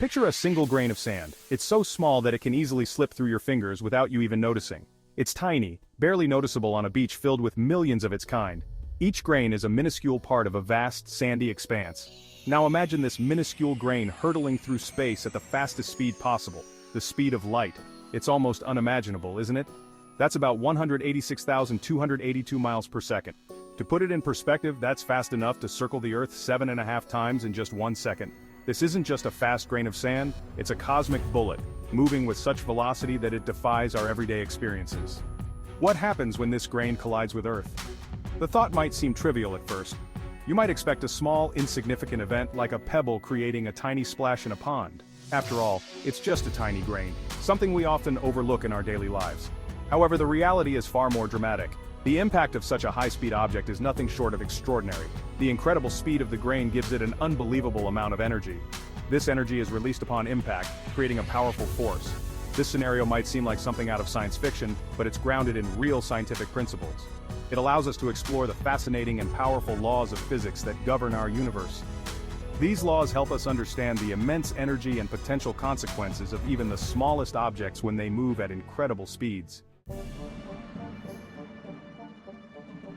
Picture a single grain of sand. It's so small that it can easily slip through your fingers without you even noticing. It's tiny, barely noticeable on a beach filled with millions of its kind. Each grain is a minuscule part of a vast, sandy expanse. Now imagine this minuscule grain hurtling through space at the fastest speed possible, the speed of light. It's almost unimaginable, isn't it? That's about 186,282 miles per second. To put it in perspective, that's fast enough to circle the Earth 7.5 times in just 1 second. This isn't just a fast grain of sand, it's a cosmic bullet, moving with such velocity that it defies our everyday experiences. What happens when this grain collides with Earth? The thought might seem trivial at first. You might expect a small, insignificant event like a pebble creating a tiny splash in a pond. After all, it's just a tiny grain, something we often overlook in our daily lives. However, the reality is far more dramatic. The impact of such a high-speed object is nothing short of extraordinary. The incredible speed of the grain gives it an unbelievable amount of energy. This energy is released upon impact, creating a powerful force. This scenario might seem like something out of science fiction, but it's grounded in real scientific principles. It allows us to explore the fascinating and powerful laws of physics that govern our universe. These laws help us understand the immense energy and potential consequences of even the smallest objects when they move at incredible speeds.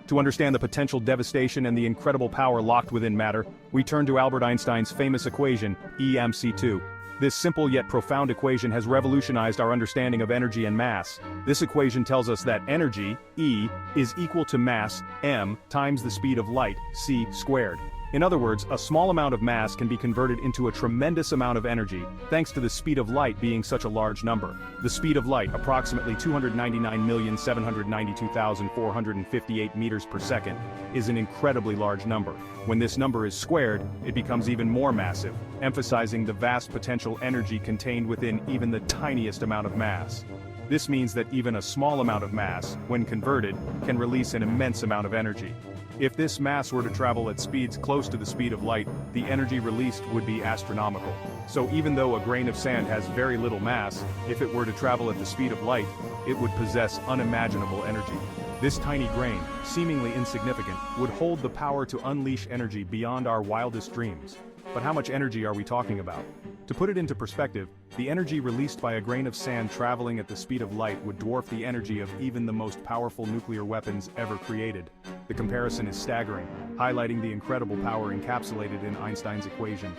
To understand the potential devastation and the incredible power locked within matter, we turn to Albert Einstein's famous equation, E=mc². This simple yet profound equation has revolutionized our understanding of energy and mass. This equation tells us that energy, E, is equal to mass, m, times the speed of light, c squared. In other words, a small amount of mass can be converted into a tremendous amount of energy, thanks to the speed of light being such a large number. The speed of light, approximately 299,792,458 meters per second, is an incredibly large number. When this number is squared, it becomes even more massive, emphasizing the vast potential energy contained within even the tiniest amount of mass. This means that even a small amount of mass, when converted, can release an immense amount of energy. If this mass were to travel at speeds close to the speed of light, the energy released would be astronomical. So even though a grain of sand has very little mass, if it were to travel at the speed of light, it would possess unimaginable energy. This tiny grain, seemingly insignificant, would hold the power to unleash energy beyond our wildest dreams. But how much energy are we talking about? To put it into perspective, the energy released by a grain of sand traveling at the speed of light would dwarf the energy of even the most powerful nuclear weapons ever created. The comparison is staggering, highlighting the incredible power encapsulated in Einstein's equation.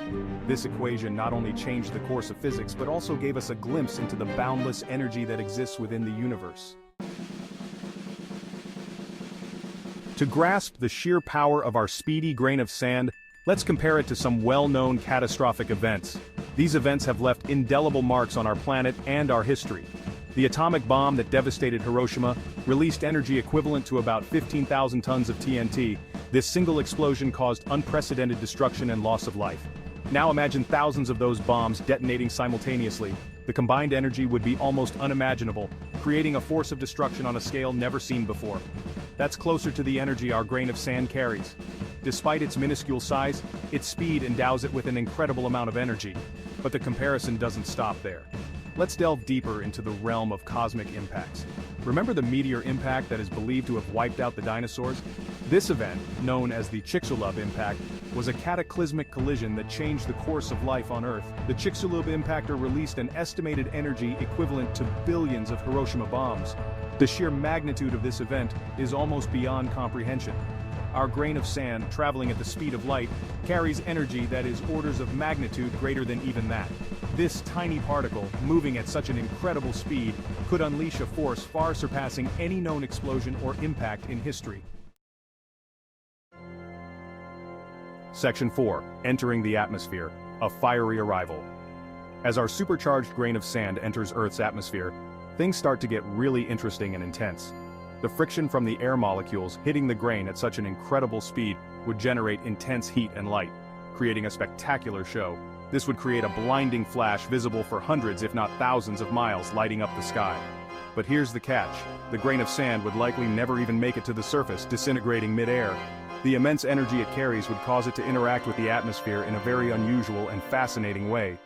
This equation not only changed the course of physics but also gave us a glimpse into the boundless energy that exists within the universe. To grasp the sheer power of our speedy grain of sand, let's compare it to some well-known catastrophic events. These events have left indelible marks on our planet and our history. The atomic bomb that devastated Hiroshima released energy equivalent to about 15,000 tons of TNT. This single explosion caused unprecedented destruction and loss of life. Now imagine thousands of those bombs detonating simultaneously. The combined energy would be almost unimaginable, creating a force of destruction on a scale never seen before. That's closer to the energy our grain of sand carries. Despite its minuscule size, its speed endows it with an incredible amount of energy. But the comparison doesn't stop there. Let's delve deeper into the realm of cosmic impacts. Remember the meteor impact that is believed to have wiped out the dinosaurs? This event, known as the Chicxulub impact, was a cataclysmic collision that changed the course of life on Earth. The Chicxulub impactor released an estimated energy equivalent to billions of Hiroshima bombs. The sheer magnitude of this event is almost beyond comprehension. Our grain of sand, traveling at the speed of light, carries energy that is orders of magnitude greater than even that. This tiny particle, moving at such an incredible speed, could unleash a force far surpassing any known explosion or impact in history. Section 4. Entering the atmosphere. A fiery arrival. As our supercharged grain of sand enters Earth's atmosphere, things start to get really interesting and intense. The friction from the air molecules hitting the grain at such an incredible speed would generate intense heat and light, creating a spectacular show. This would create a blinding flash visible for hundreds if not thousands of miles, lighting up the sky. But here's the catch. The grain of sand would likely never even make it to the surface, disintegrating mid-air. The immense energy it carries would cause it to interact with the atmosphere in a very unusual and fascinating way.